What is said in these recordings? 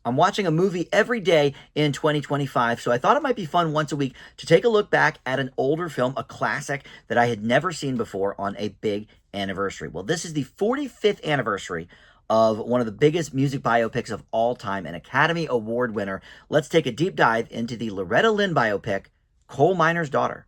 I'm watching a movie every day in 2025, so I thought it might be fun once a week to take a look back at an older film, a classic that I had never seen before on a big anniversary. Well, this is the 45th anniversary of one of the biggest music biopics of all time, an Academy Award winner. Let's take a deep dive into the Loretta Lynn biopic, Coal Miner's Daughter.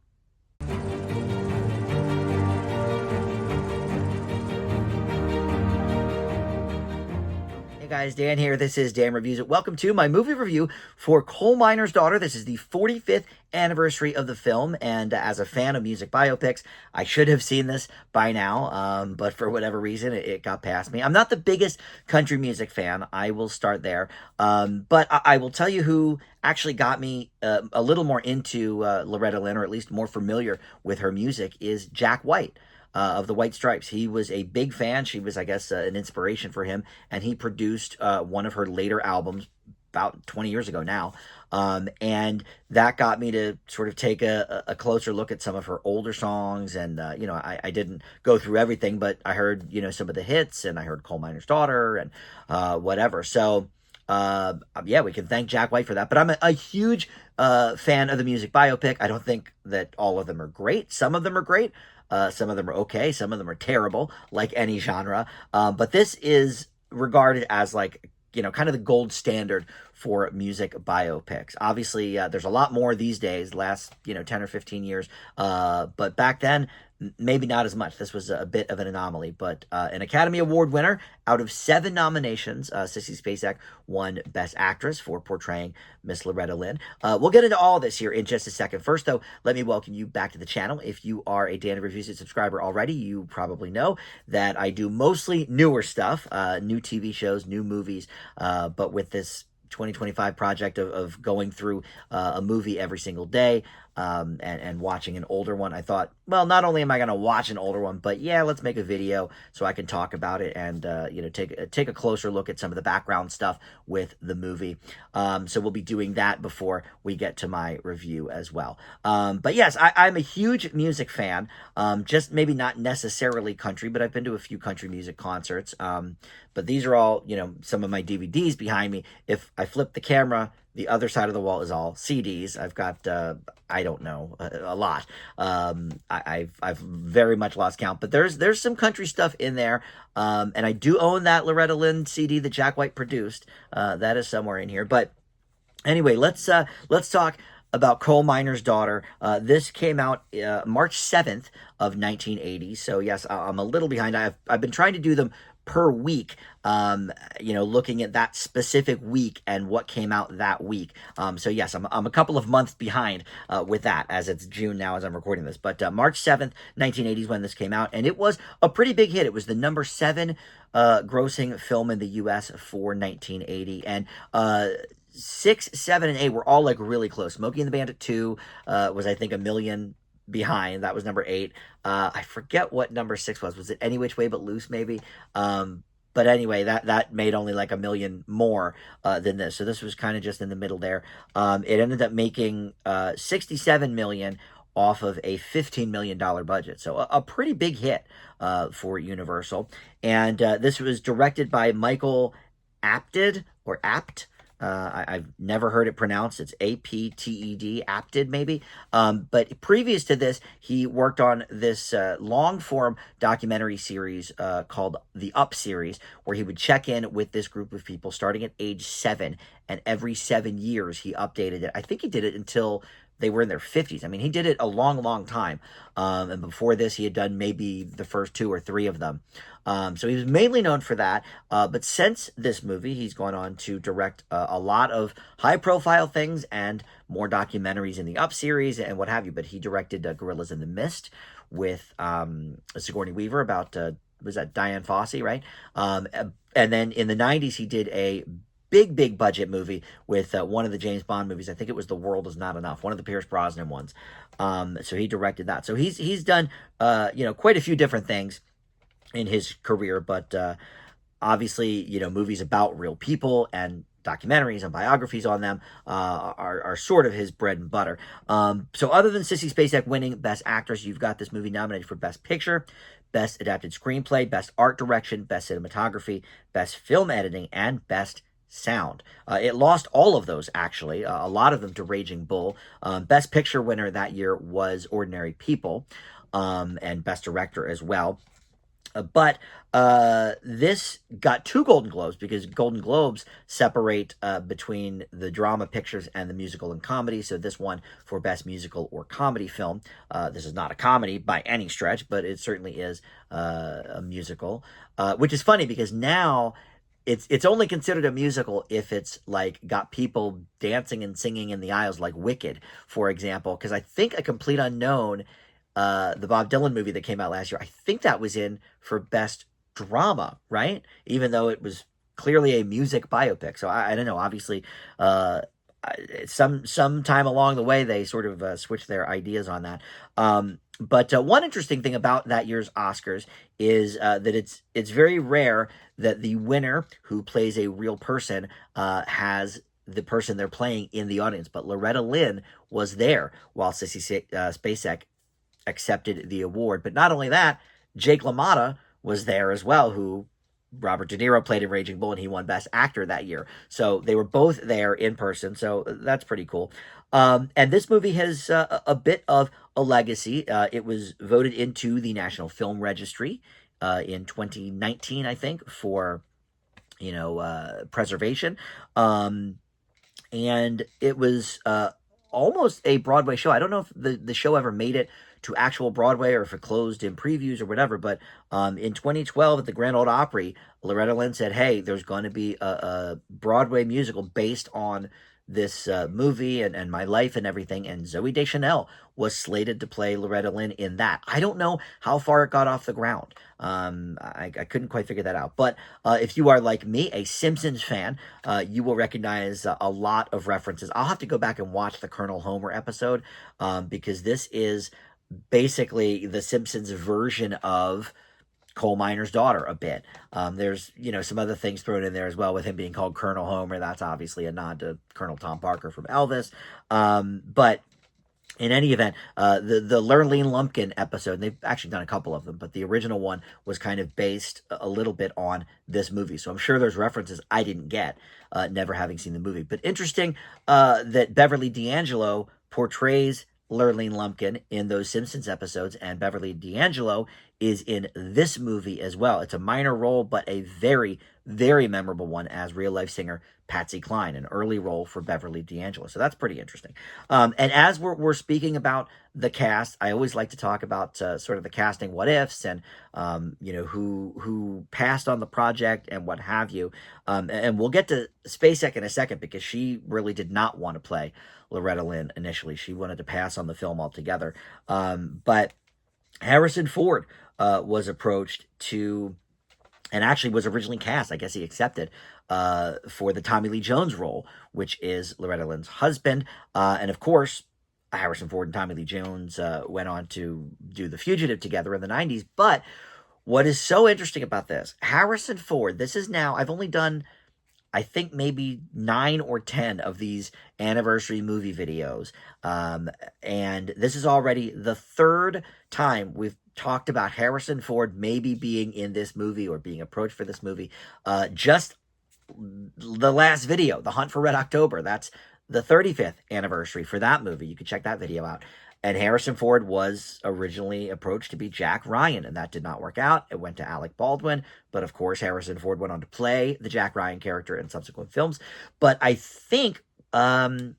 Hey guys, Dan here. This is Dan Reviews It. Welcome to my movie review for Coal Miner's Daughter. This is the 45th anniversary of the film, and as a fan of music biopics, I should have seen this by now, but for whatever reason, it got past me. I'm not the biggest country music fan. I will start there, but I will tell you who actually got me a little more into Loretta Lynn, or at least more familiar with her music, is Jack White. Of the White Stripes. He was a big fan. She was, I guess, an inspiration for him, and he produced one of her later albums about 20 years ago now. And that got me to sort of take a closer look at some of her older songs. And, I didn't go through everything, but I heard, some of the hits, and I heard Coal Miner's Daughter and whatever. So, yeah, we can thank Jack White for that. But I'm a huge fan of the music biopic. I don't think that all of them are great. Some of them are great. Some of them are okay. Some of them are terrible, like any genre. But this is regarded as kind of the gold standard for music biopics. Obviously, there's a lot more these days, last, 10 or 15 years. But back then, maybe not as much. This was a bit of an anomaly, but an Academy Award winner out of 7 nominations. Sissy Spacek won Best Actress for portraying Miss Loretta Lynn. We'll get into all this here in just a second. First, though, let me welcome you back to the channel. If you are a Dan Reviews It subscriber already, you probably know that I do mostly newer stuff, new TV shows, new movies, but with this 2025 project of going through a movie every single day and watching an older one, I thought, well, not only am I going to watch an older one, but yeah, let's make a video so I can talk about it and take a closer look at some of the background stuff with the movie. So we'll be doing that before we get to my review as well. But yes, I'm a huge music fan, just maybe not necessarily country, but I've been to a few country music concerts. But these are all, some of my DVDs behind me. If I flip the camera, the other side of the wall is all CDs. I've got, I don't know, a lot. I've very much lost count, but there's some country stuff in there. And I do own that Loretta Lynn CD that Jack White produced. That is somewhere in here. But anyway, let's talk about Coal Miner's Daughter. This came out March 7th of 1980. So yes, I'm a little behind. I've been trying to do them per week, looking at that specific week and what came out that week. So yes, I'm a couple of months behind with that, as it's June now as I'm recording this. But March 7th, 1980 is when this came out, and it was a pretty big hit. It was the number 7 grossing film in the U.S. for 1980, and 6, 7, and 8 were all really close. Smokey and the Bandit 2 was, I think, $1 million behind. That was number 8. I forget what number 6 was. Was it Any Which Way But Loose, maybe? But anyway, that made only $1 million more than this. So this was kind of just in the middle there. It ended up making $67 million off of a $15 million budget. So a pretty big hit for Universal. And this was directed by Michael Apted, or Apt. I've never heard it pronounced. It's Apted, Apted maybe. But previous to this, he worked on this long-form documentary series called the Up series, where he would check in with this group of people starting at age 7, and every 7 years he updated it. I think he did it until they were in their 50s. I mean, he did it a long, long time. And before this, he had done maybe the first 2 or 3 of them. So he was mainly known for that. But since this movie, he's gone on to direct a lot of high-profile things and more documentaries in the Up series and what have you. But he directed Gorillas in the Mist with Sigourney Weaver about, was that Diane Fossey, right? And then in the 90s, he did a big budget movie with one of the James Bond movies. I think it was The World Is Not Enough, one of the Pierce Brosnan ones. So he directed that. So he's done quite a few different things in his career, but obviously, movies about real people and documentaries and biographies on them are sort of his bread and butter. So other than Sissy Spacek winning Best Actress, you've got this movie nominated for Best Picture, Best Adapted Screenplay, Best Art Direction, Best Cinematography, Best Film Editing, and Best sound. It lost all of those, actually, a lot of them to Raging Bull. Best Picture winner that year was Ordinary People, and Best Director as well. But this got 2 Golden Globes, because Golden Globes separate between the drama pictures and the musical and comedy. So this won for Best Musical or Comedy Film. This is not a comedy by any stretch, but it certainly is a musical, which is funny because now it's only considered a musical if it's like got people dancing and singing in the aisles, like Wicked, for example. Because I think A Complete Unknown, the Bob Dylan movie that came out last year, I think that was in for Best Drama, right? Even though it was clearly a music biopic. So I don't know. Obviously, some time along the way they sort of switched their ideas on that. But one interesting thing about that year's Oscars is that it's very rare that the winner who plays a real person has the person they're playing in the audience. But Loretta Lynn was there while Sissy Spacek accepted the award. But not only that, Jake LaMotta was there as well, who Robert De Niro played in Raging Bull, and he won Best Actor that year. So they were both there in person, so that's pretty cool. And this movie has a bit of a legacy. It was voted into the National Film Registry in 2019, I think, for preservation. And it was almost a Broadway show. I don't know if the show ever made it to actual Broadway or if it closed in previews or whatever, but in 2012 at the Grand Ole Opry, Loretta Lynn said, hey, there's going to be a Broadway musical based on this movie and my life and everything, and Zooey Deschanel was slated to play Loretta Lynn in that. I don't know how far it got off the ground. I couldn't quite figure that out. But if you are like me, a Simpsons fan, you will recognize a lot of references. I'll have to go back and watch the Colonel Homer episode because this is basically the Simpsons version of Coal Miner's Daughter a bit. There's, some other things thrown in there as well with him being called Colonel Homer. That's obviously a nod to Colonel Tom Parker from Elvis. But in any event, the Lurleen Lumpkin episode, and they've actually done a couple of them, but the original one was kind of based a little bit on this movie. So I'm sure there's references I didn't get, never having seen the movie. But interesting that Beverly D'Angelo portrays Lurleen Lumpkin in those Simpsons episodes, and Beverly D'Angelo is in this movie as well. It's a minor role, but a very, very memorable one as real-life singer Patsy Cline, an early role for Beverly D'Angelo. So that's pretty interesting. And as we're speaking about the cast, I always like to talk about sort of the casting what-ifs and, who passed on the project and what have you. And we'll get to Spacek in a second because she really did not want to play Loretta Lynn initially. She wanted to pass on the film altogether. But Harrison Ford was approached to, and actually was originally cast, I guess he accepted, for the Tommy Lee Jones role, which is Loretta Lynn's husband. And of course, Harrison Ford and Tommy Lee Jones went on to do The Fugitive together in the 90s. But what is so interesting about this, Harrison Ford, this is now, I've only done, I think maybe 9 or 10 of these anniversary movie videos. And this is already the 3rd time we've talked about Harrison Ford maybe being in this movie or being approached for this movie. Just the last video, The Hunt for Red October, that's the 35th anniversary for that movie. You can check that video out. And Harrison Ford was originally approached to be Jack Ryan, and that did not work out. It went to Alec Baldwin, but of course Harrison Ford went on to play the Jack Ryan character in subsequent films. But I think, I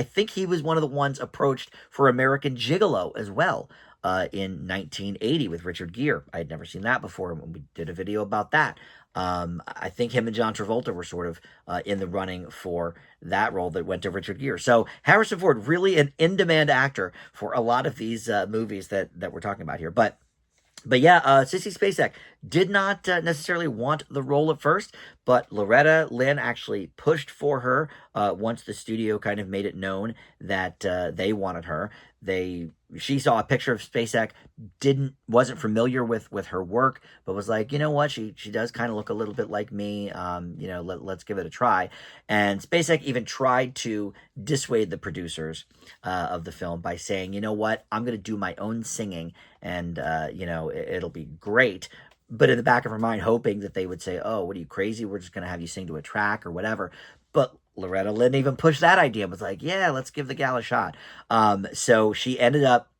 think he was one of the ones approached for American Gigolo as well in 1980 with Richard Gere. I had never seen that before when we did a video about that. I think him and John Travolta were sort of in the running for that role that went to Richard Gere. So Harrison Ford, really an in-demand actor for a lot of these movies that we're talking about here. But yeah, Sissy Spacek did not necessarily want the role at first, but Loretta Lynn actually pushed for her once the studio kind of made it known that they wanted her. She saw a picture of Spacek, wasn't familiar with her work, but was like, you know what, she does kind of look a little bit like me. Let's give it a try. And Spacek even tried to dissuade the producers of the film by saying, you know what, I'm going to do my own singing, and it'll be great. but in the back of her mind, hoping that they would say, "Oh, what are you, crazy? We're just going to have you sing to a track or whatever." But Loretta Lynn even pushed that idea and was like, "Yeah, let's give the gal a shot." So she ended up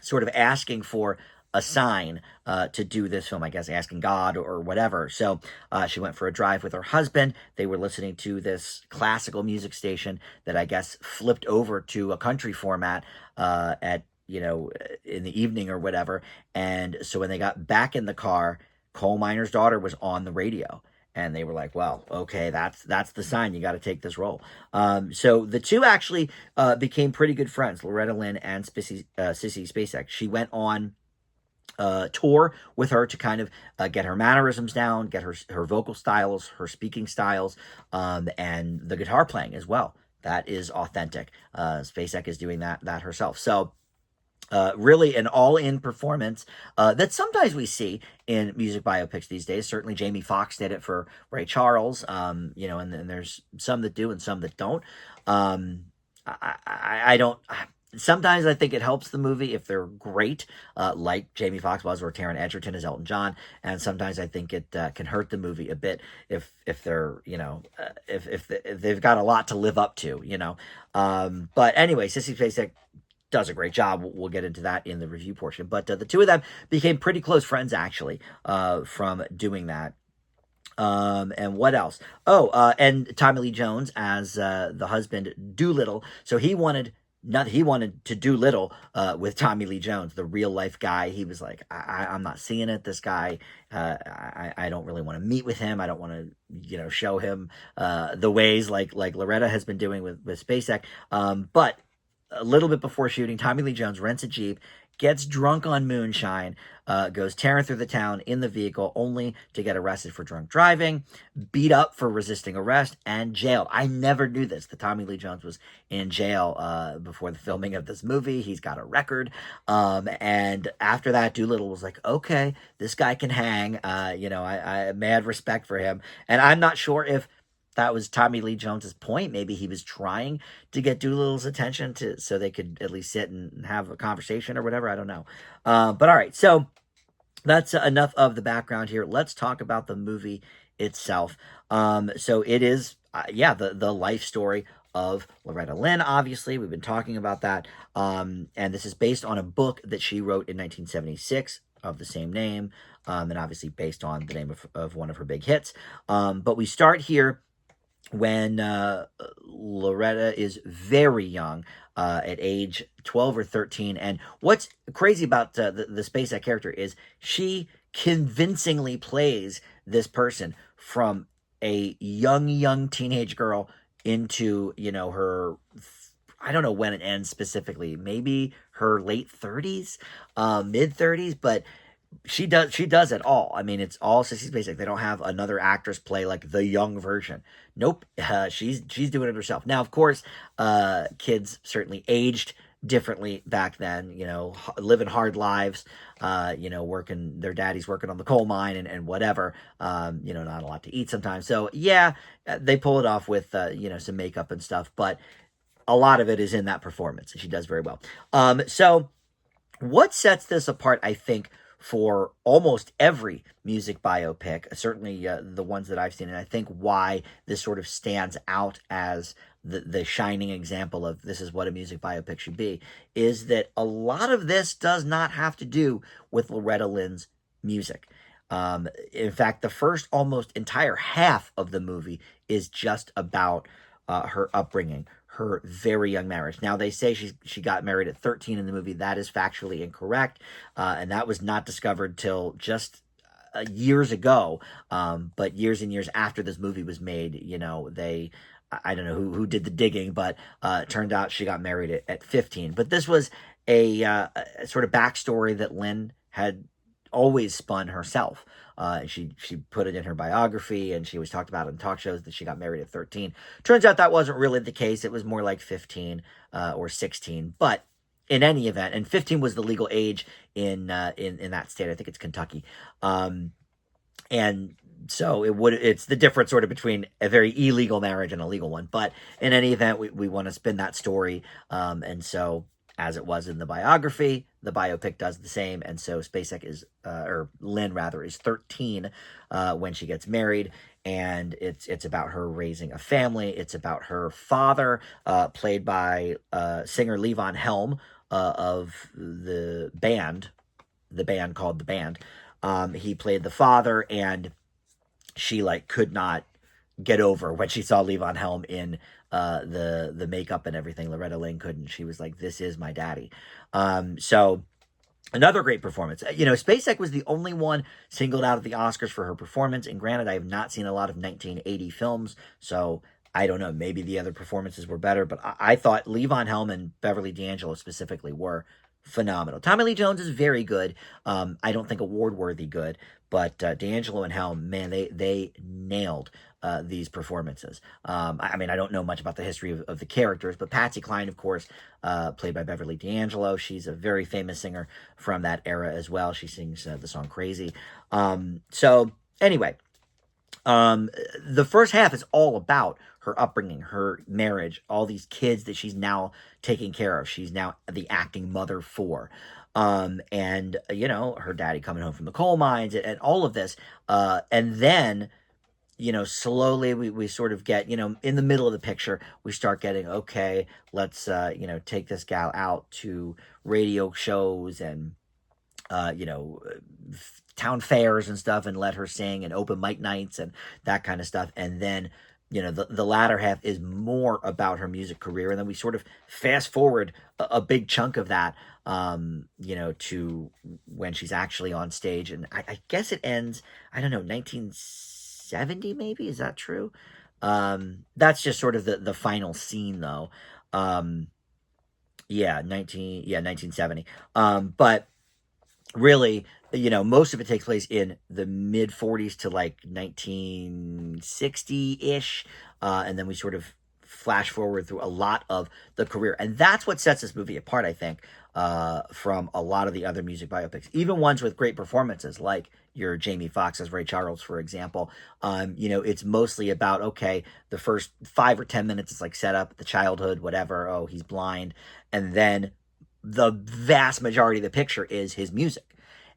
sort of asking for a sign to do this film, I guess, asking God or whatever. So she went for a drive with her husband. They were listening to this classical music station that I guess flipped over to a country format at, in the evening or whatever. And so when they got back in the car, Coal Miner's Daughter was on the radio. And they were like, "Well, okay, that's the sign. You got to take this role." So the two actually became pretty good friends, Loretta Lynn and Sissy Spacek. She went on tour with her to kind of get her mannerisms down, get her vocal styles, her speaking styles, and the guitar playing as well. That is authentic. Spacek is doing that herself. So really an all-in performance that sometimes we see in music biopics these days. Certainly Jamie Foxx did it for Ray Charles, and there's some that do and some that don't. I don't... Sometimes I think it helps the movie if they're great, like Jamie Foxx was, or Taron Egerton as Elton John. And sometimes I think it can hurt the movie a bit if they're, if they've got a lot to live up to, But anyway, Sissy Spacek does a great job. We'll get into that in the review portion. But the two of them became pretty close friends, actually, from doing that. And what else? And Tommy Lee Jones as the husband Doolittle. So he wanted to do little with Tommy Lee Jones, the real life guy. He was like, I'm not seeing it. This guy, I don't really want to meet with him. I don't want to, show him the ways like Loretta has been doing with Spacek. But a little bit before shooting, Tommy Lee Jones rents a Jeep, gets drunk on moonshine, goes tearing through the town in the vehicle, only to get arrested for drunk driving, beat up for resisting arrest, and jailed. I never knew this, that Tommy Lee Jones was in jail before the filming of this movie. He's got a record. And after that, Doolittle was like, okay, this guy can hang. I mad respect for him. And I'm not sure if that was Tommy Lee Jones's point. Maybe he was trying to get Doolittle's attention so they could at least sit and have a conversation or whatever. I don't know. But all right, so that's enough of the background here. Let's talk about the movie itself. So it is, the life story of Loretta Lynn. Obviously, we've been talking about that. And this is based on a book that she wrote in 1976 of the same name, and obviously based on the name of one of her big hits. But we start here when Loretta is very young, at age 12 or 13. And what's crazy about the Spacek character is she convincingly plays this person from a young teenage girl into, her, I don't know when it ends specifically, maybe her late 30s, mid 30s, but she does it all. I mean, it's all Sissy Spacek. They don't have another actress play like the young version. Nope. She's doing it herself. Now, of course, kids certainly aged differently back then, living hard lives, working, their daddy's working on the coal mine and whatever, not a lot to eat sometimes. So yeah, they pull it off with, some makeup and stuff, but a lot of it is in that performance, and she does very well. So what sets this apart, I think, for almost every music biopic, certainly the ones that I've seen, and I think why this sort of stands out as the shining example of this is what a music biopic should be, is that a lot of this does not have to do with Loretta Lynn's music. In fact, the first almost entire half of the movie is just about her upbringing, her very young marriage. Now, they say she got married at 13 in the movie. That is factually incorrect, and that was not discovered till just years ago, but years and years after this movie was made. I don't know who did the digging, but it turned out she got married at 15. But this was a sort of backstory that Lynn had always spun herself. She put it in her biography, and she always talked about it in talk shows that she got married at 13. Turns out that wasn't really the case. It was more like 15 or 16. But in any event, and 15 was the legal age in that state. I think it's Kentucky. And so it's the difference sort of between a very illegal marriage and a legal one. But in any event, we want to spin that story. And so as it was in the biography. The biopic does the same, and so Spacek is, or Lynn rather, is 13 when she gets married, and it's about her raising a family. It's about her father, played by singer Levon Helm of the band called The Band. He played the father, and she like could not get over when she saw Levon Helm in the makeup and everything. Loretta Lynn couldn't. She was like, "This is my daddy." So another great performance. Spacek was the only one singled out of the Oscars for her performance. And granted, I have not seen a lot of 1980 films, so I don't know. Maybe the other performances were better, but I thought Levon Helm and Beverly D'Angelo specifically were phenomenal. Tommy Lee Jones is very good. I don't think award worthy good, but D'Angelo and Helm, man, they nailed these performances. I mean, I don't know much about the history of the characters, but Patsy Cline, of course, played by Beverly D'Angelo. She's a very famous singer from that era as well. She sings the song Crazy. So anyway, the first half is all about her upbringing, her marriage, all these kids that she's now taking care of. She's now the acting mother for. And, her daddy coming home from the coal mines and all of this. And then, slowly we sort of get, in the middle of the picture, we start getting, okay, let's, take this gal out to radio shows and, town fairs and stuff and let her sing and open mic nights and that kind of stuff. And then, the latter half is more about her music career. And then we sort of fast forward a big chunk of that, to when she's actually on stage. And I guess it ends, I don't know, 1970 maybe? Is that true? That's just sort of the final scene though. Yeah, 1970. But really, most of it takes place in the mid 40s to like 1960-ish. And then we sort of flash forward through a lot of the career. And that's what sets this movie apart, I think, from a lot of the other music biopics, even ones with great performances, like your Jamie Foxx as Ray Charles, for example. It's mostly about, okay, the first 5 or 10 minutes is like set up, the childhood, whatever. Oh, he's blind. And then the vast majority of the picture is his music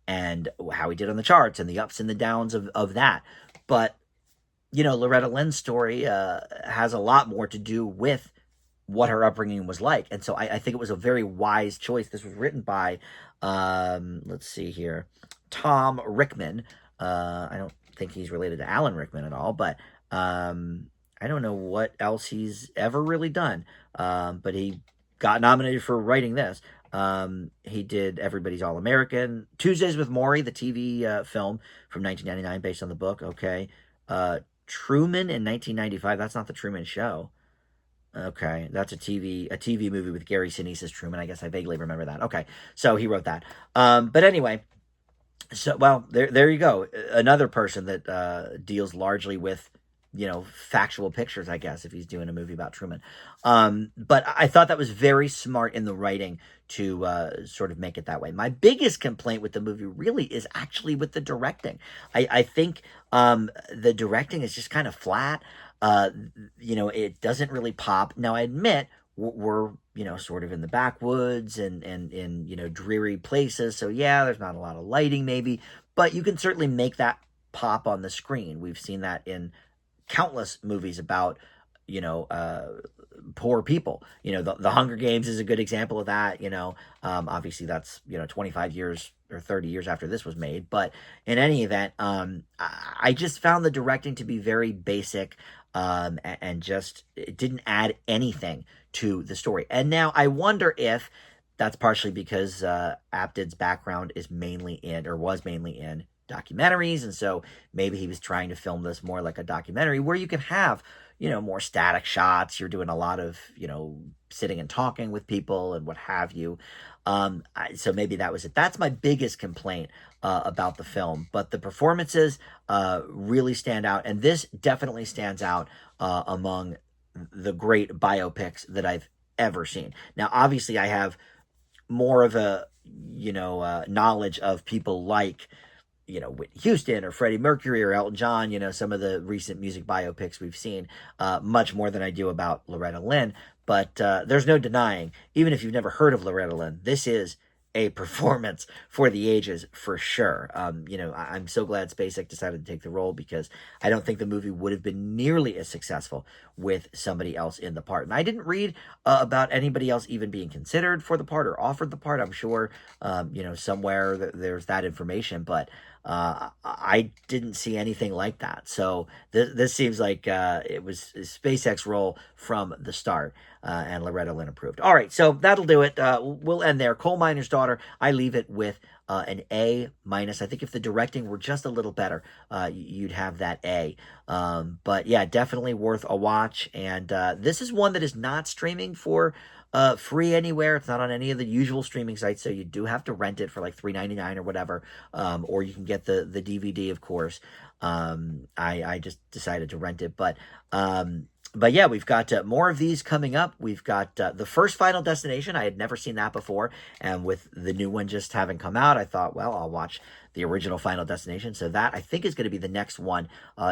and how he did on the charts and the ups and the downs of that. But, Loretta Lynn's story has a lot more to do with what her upbringing was like. And so I think it was a very wise choice. This was written by, let's see here, Tom Rickman. I don't think he's related to Alan Rickman at all, but I don't know what else he's ever really done. But he got nominated for writing this. He did Everybody's All-American, Tuesdays with Morrie, the TV film from 1999 based on the book. Okay. Truman in 1995. That's not the Truman Show. Okay, that's a TV movie with Gary Sinise as Truman. I guess I vaguely remember that. Okay, so he wrote that. But anyway, so well, there you go. Another person that deals largely with factual pictures, I guess, if he's doing a movie about Truman. But I thought that was very smart in the writing to sort of make it that way. My biggest complaint with the movie really is actually with the directing. I think the directing is just kind of flat. It doesn't really pop. Now, I admit we're sort of in the backwoods and in dreary places. So yeah, there's not a lot of lighting maybe, but you can certainly make that pop on the screen. We've seen that in countless movies about, poor people. The Hunger Games is a good example of that. Obviously that's, 25 years or 30 years after this was made. But in any event, I just found the directing to be very basic, and just, it didn't add anything to the story. And now I wonder if that's partially because Apted's background is mainly in, or was mainly in, documentaries, and so maybe he was trying to film this more like a documentary where you can have more static shots. You're doing a lot of sitting and talking with people and what have you. So maybe that was it. That's my biggest complaint about the film, but the performances really stand out, and this definitely stands out among the great biopics that I've ever seen. Now obviously I have more of a knowledge of people like Whitney Houston or Freddie Mercury or Elton John, some of the recent music biopics we've seen, much more than I do about Loretta Lynn. But there's no denying, even if you've never heard of Loretta Lynn, this is a performance for the ages for sure. I'm so glad Spacek decided to take the role, because I don't think the movie would have been nearly as successful with somebody else in the part. And I didn't read about anybody else even being considered for the part or offered the part. I'm sure, somewhere there's that information, but I didn't see anything like that. So this seems like it was Spacek's role from the start, and Loretta Lynn approved. All right, so that'll do it. We'll end there. Coal Miner's Daughter, I leave it with an A minus. I think if the directing were just a little better, you'd have that A. But yeah, definitely worth a watch. And this is one that is not streaming for free anywhere. It's not on any of the usual streaming sites, so you do have to rent it for like $3.99 or whatever, or you can get the DVD, of course. I just decided to rent it, but yeah, we've got more of these coming up. We've got the first Final Destination. I had never seen that before, and with the new one just having come out, I thought, well, I'll watch the original Final Destination. So that, I think, is going to be the next one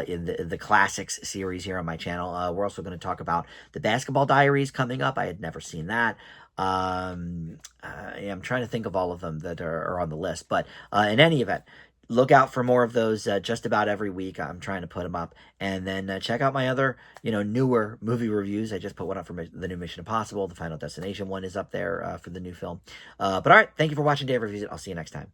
in the Classics series here on my channel. We're also going to talk about the Basketball Diaries coming up. I had never seen that. I'm trying to think of all of them that are on the list. But in any event, look out for more of those just about every week. I'm trying to put them up. And then check out my other, newer movie reviews. I just put one up for the new Mission Impossible. The Final Destination one is up there for the new film. But all right, thank you for watching Dave Reviews It. I'll see you next time.